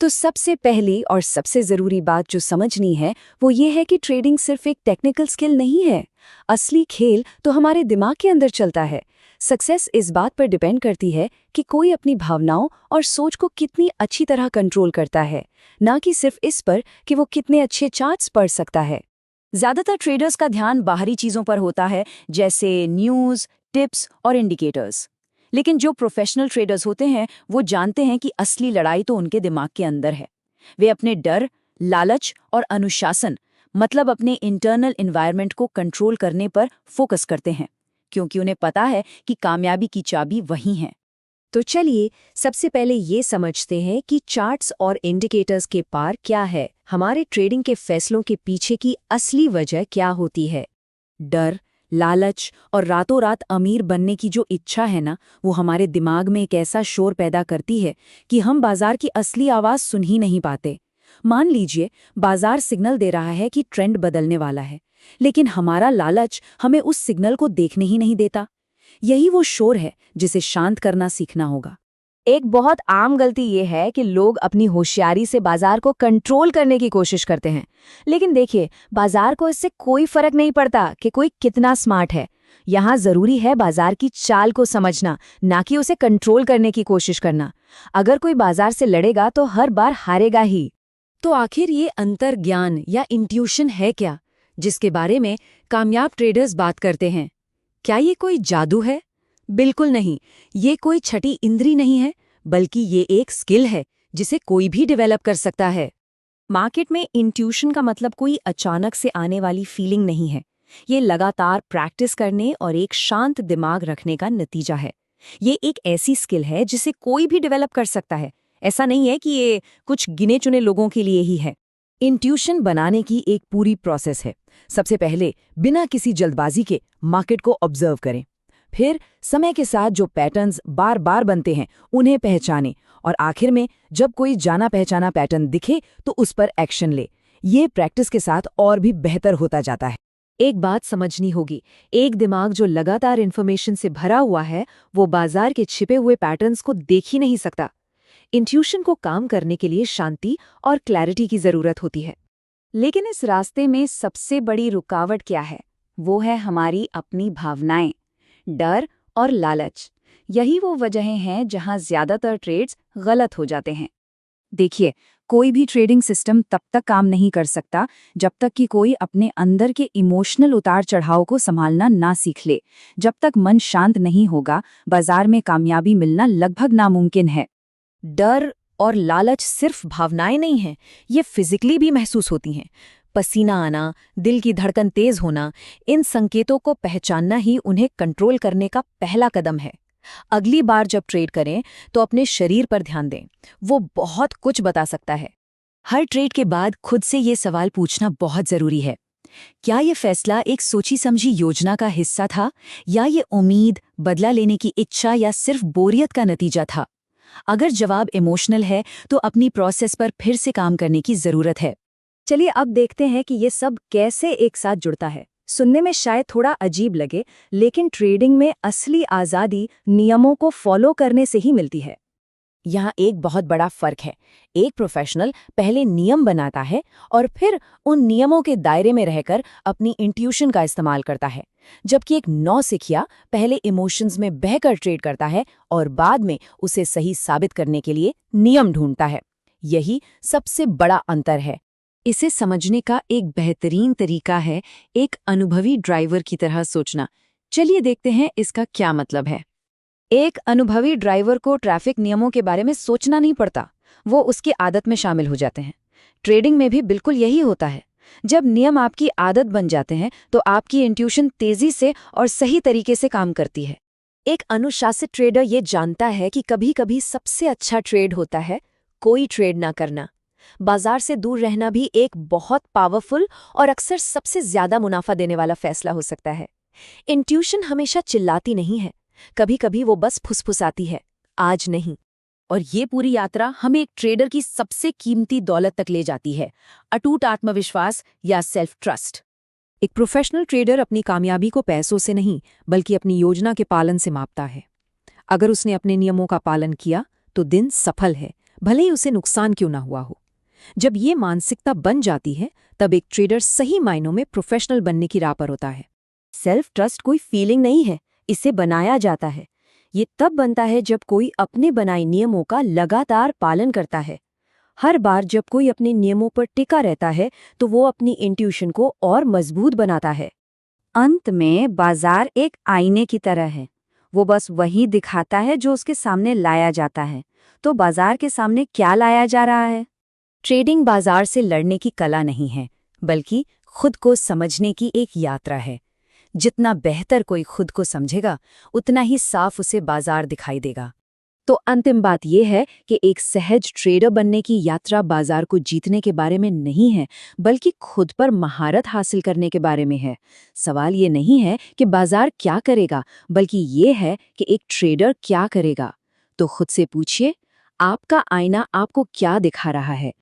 तो सबसे पहली और सबसे ज़रूरी बात जो समझनी है वो ये है कि ट्रेडिंग सिर्फ एक टेक्निकल स्किल नहीं है। असली खेल तो हमारे दिमाग के अंदर चलता है। सक्सेस इस बात पर डिपेंड करती है कि कोई अपनी भावनाओं और सोच को कितनी अच्छी तरह कंट्रोल करता है, ना कि सिर्फ इस पर कि वो कितने अच्छे चार्ट्स पढ़ सकता है। ज़्यादातर ट्रेडर्स का ध्यान बाहरी चीज़ों पर होता है, जैसे न्यूज़, टिप्स और इंडिकेटर्स। लेकिन जो प्रोफेशनल ट्रेडर्स होते हैं वो जानते हैं कि असली लड़ाई तो उनके दिमाग के अंदर है। वे अपने डर, लालच और अनुशासन, मतलब अपने इंटरनल एनवायरनमेंट को कंट्रोल करने पर फोकस करते हैं, क्योंकि उन्हें पता है कि कामयाबी की चाबी वही है। तो चलिए सबसे पहले ये समझते हैं कि चार्ट्स और इंडिकेटर्स के पार क्या है, हमारे ट्रेडिंग के फैसलों के पीछे की असली वजह क्या होती है। डर, लालच और रातों रात अमीर बनने की जो इच्छा है ना, वो हमारे दिमाग में एक ऐसा शोर पैदा करती है कि हम बाजार की असली आवाज़ सुन ही नहीं पाते। मान लीजिए बाजार सिग्नल दे रहा है कि ट्रेंड बदलने वाला है, लेकिन हमारा लालच हमें उस सिग्नल को देखने ही नहीं देता। यही वो शोर है जिसे शांत करना सीखना होगा। एक बहुत आम गलती ये है कि लोग अपनी होशियारी से बाजार को कंट्रोल करने की कोशिश करते हैं, लेकिन देखिए बाजार को इससे कोई फर्क नहीं पड़ता कि कोई कितना स्मार्ट है। यहाँ जरूरी है बाजार की चाल को समझना, ना कि उसे कंट्रोल करने की कोशिश करना। अगर कोई बाजार से लड़ेगा तो हर बार हारेगा ही। तो आखिर ये अंतर्ज्ञान या इंट्यूशन है क्या, जिसके बारे में कामयाब ट्रेडर्स बात करते हैं? क्या ये कोई जादू है? बिल्कुल नहीं। ये कोई छठी इंद्री नहीं है, बल्कि ये एक स्किल है जिसे कोई भी डेवलप कर सकता है। मार्केट में इंट्यूशन का मतलब कोई अचानक से आने वाली फीलिंग नहीं है। ये लगातार प्रैक्टिस करने और एक शांत दिमाग रखने का नतीजा है। ये एक ऐसी स्किल है जिसे कोई भी डेवलप कर सकता है। ऐसा नहीं है कि ये कुछ गिने चुने लोगों के लिए ही है। इंट्यूशन बनाने की एक पूरी प्रोसेस है। सबसे पहले बिना किसी जल्दबाजी के मार्केट को ऑब्जर्व करें। फिर समय के साथ जो पैटर्न्स बार बार बनते हैं उन्हें पहचानें, और आखिर में जब कोई जाना पहचाना पैटर्न दिखे तो उस पर एक्शन ले। ये प्रैक्टिस के साथ और भी बेहतर होता जाता है। एक बात समझनी होगी, एक दिमाग जो लगातार इन्फॉर्मेशन से भरा हुआ है वो बाजार के छिपे हुए पैटर्न्स को देख ही नहीं सकता। इंट्यूशन को काम करने के लिए शांति और क्लैरिटी की जरूरत होती है। लेकिन इस रास्ते में सबसे बड़ी रुकावट क्या है? वो है हमारी अपनी भावनाएं, डर और लालच। यही वो वजहें हैं जहां ज्यादातर ट्रेड्स गलत हो जाते हैं। देखिए, कोई भी ट्रेडिंग सिस्टम तब तक काम नहीं कर सकता जब तक कि कोई अपने अंदर के इमोशनल उतार चढ़ाव को संभालना ना सीख ले। जब तक मन शांत नहीं होगा, बाजार में कामयाबी मिलना लगभग नामुमकिन है। डर और लालच सिर्फ भावनाएं नहीं हैं, ये फिजिकली भी महसूस होती हैं। पसीना आना, दिल की धड़कन तेज होना, इन संकेतों को पहचानना ही उन्हें कंट्रोल करने का पहला कदम है। अगली बार जब ट्रेड करें तो अपने शरीर पर ध्यान दें, वो बहुत कुछ बता सकता है। हर ट्रेड के बाद खुद से ये सवाल पूछना बहुत जरूरी है, क्या ये फैसला एक सोची समझी योजना का हिस्सा था, या ये उम्मीद, बदला लेने की इच्छा, या सिर्फ बोरियत का नतीजा था? अगर जवाब इमोशनल है तो अपनी प्रोसेस पर फिर से काम करने की जरूरत है। चलिए अब देखते हैं कि ये सब कैसे एक साथ जुड़ता है। सुनने में शायद थोड़ा अजीब लगे, लेकिन ट्रेडिंग में असली आज़ादी नियमों को फॉलो करने से ही मिलती है। यहाँ एक बहुत बड़ा फर्क है। एक प्रोफेशनल पहले नियम बनाता है और फिर उन नियमों के दायरे में रहकर अपनी इंट्यूशन का इस्तेमाल करता है, जबकि एक नौसिखिया पहले इमोशंस में बहकर ट्रेड करता है और बाद में उसे सही साबित करने के लिए नियम ढूंढता है। यही सबसे बड़ा अंतर है। इसे समझने का एक बेहतरीन तरीका है एक अनुभवी ड्राइवर की तरह सोचना। चलिए देखते हैं इसका क्या मतलब है। एक अनुभवी ड्राइवर को ट्रैफिक नियमों के बारे में सोचना नहीं पड़ता, वो उसकी आदत में शामिल हो जाते हैं। ट्रेडिंग में भी बिल्कुल यही होता है। जब नियम आपकी आदत बन जाते हैं तो आपकी इंट्यूशन तेजी से और सही तरीके से काम करती है। एक अनुशासित ट्रेडर ये जानता है कि कभी कभी सबसे अच्छा ट्रेड होता है कोई ट्रेड ना करना। बाजार से दूर रहना भी एक बहुत पावरफुल और अक्सर सबसे ज्यादा मुनाफा देने वाला फैसला हो सकता है। इंट्यूशन हमेशा चिल्लाती नहीं है, कभी कभी वो बस फुसफुसाती है, आज नहीं। और ये पूरी यात्रा हमें एक ट्रेडर की सबसे कीमती दौलत तक ले जाती है, अटूट आत्मविश्वास या सेल्फ ट्रस्ट। एक प्रोफेशनल ट्रेडर अपनी कामयाबी को पैसों से नहीं बल्कि अपनी योजना के पालन से मापता है। अगर उसने अपने नियमों का पालन किया तो दिन सफल है, भले ही उसे नुकसान क्यों ना हुआ हो। जब ये मानसिकता बन जाती है, तब एक ट्रेडर सही मायनों में प्रोफेशनल बनने की राह पर होता है। सेल्फ ट्रस्ट कोई फीलिंग नहीं है, इसे बनाया जाता है। ये तब बनता है जब कोई अपने बनाए नियमों का लगातार पालन करता है। हर बार जब कोई अपने नियमों पर टिका रहता है तो वो अपनी इंट्यूशन को और मजबूत बनाता है। अंत में बाजार एक आईने की तरह है। वो बस वही दिखाता है जो उसके सामने लाया जाता है। तो बाजार के सामने क्या लाया जा रहा है? ट्रेडिंग बाजार से लड़ने की कला नहीं है, बल्कि खुद को समझने की एक यात्रा है। जितना बेहतर कोई खुद को समझेगा, उतना ही साफ उसे बाजार दिखाई देगा। तो अंतिम बात यह है कि एक सहज ट्रेडर बनने की यात्रा बाजार को जीतने के बारे में नहीं है, बल्कि खुद पर महारत हासिल करने के बारे में है। सवाल ये नहीं है कि बाजार क्या करेगा, बल्कि ये है कि एक ट्रेडर क्या करेगा। तो खुद से पूछिए, आपका आईना आपको क्या दिखा रहा है?